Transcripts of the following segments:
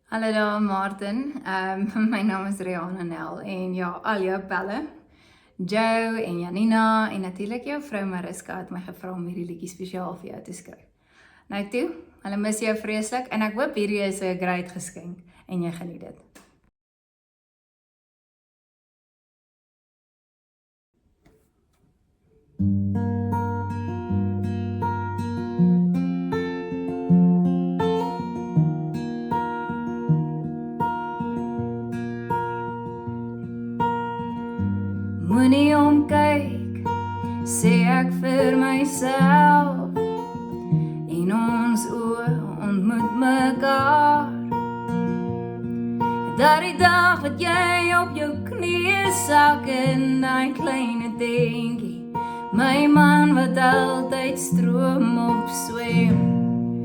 Hallo daar Martin, my naam is Rihanna Nel en ja, al jou pelle, Joe en Janina en natuurlijk jou vrou Mariska het my gevra om hierdie liedjie spesiaal vir jou te skryf. Nou toe, hulle mis jou vreeslik en ek hoop hierdie is 'n great geskenk en jy geniet dit. Moenie omkyk, sê ek vir myself, en ons oë ontmoet mekaar. Dat die dag wat jy op jou knieë sak in daai kleine tentjie, my man wat altyd stroom op swem.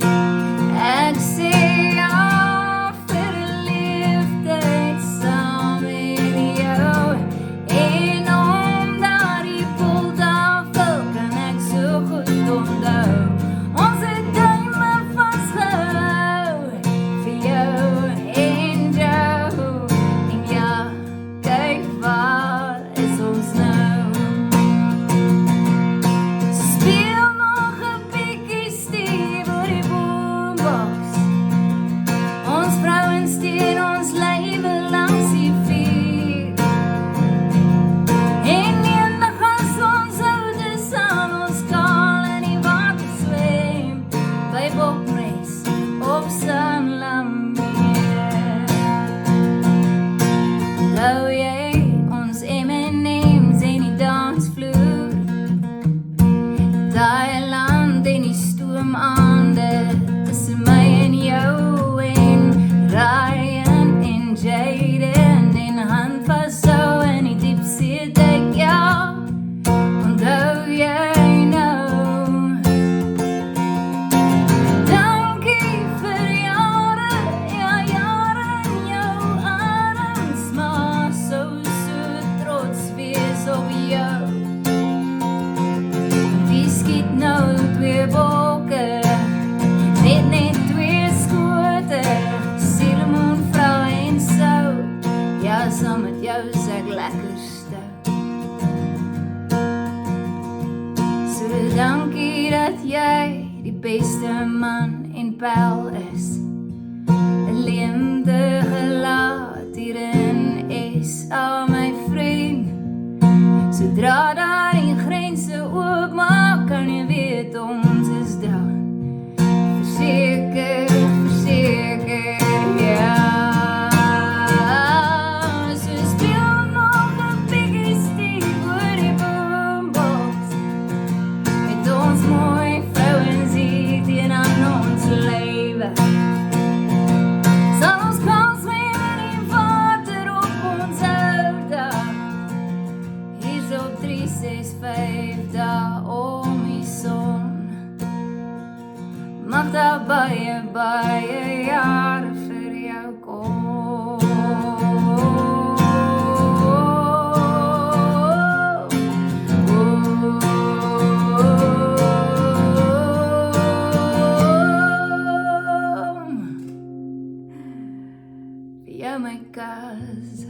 Ek sê ja vir 'n leeftyd saam met jou, en om daardie pooltafel kan ek so goed onthou. Ons het duime vasgehou vir jou en jou, en ja, kyk waar is ons nou. Speel nog 'n bietjie Steve oor die boombox. Ons vrouens steen ons lywe langs die vuur, en eendag as ons oud is, sal ons kaal in die water swem, by Bokmes of Sanlammeer. Onthou jy ons M&M's en die dansvloer, daai land en die stoomaande tussen my en jou, en Ryan en Jaden en hand vashou in die diepsee dek, ja, onthou jy nou. Dankie vir jare, ja jare in jou arms, maar so trots wees op jou. Wie skiet nou twee bokke, net twee skote, Sielemoen, vrou en sou, ja, saam met jou is ek lekker stout. So dankie dat jy die beste man en pel is, 'n leemdige laat hierin is, al my vriend. Sodra daar die grense oopmaak, kan jy weet ons is daar. Verseker, ja. So speel nog 'n bietjie Steve oor die boombox, met ons mooi vrouens hier teen aan ons lywe. Sal ons kan swem in die water op ons ou dag, hier's op 365 dae om die son. Mag daar baie jare vir jou kom. Vir jou my kas.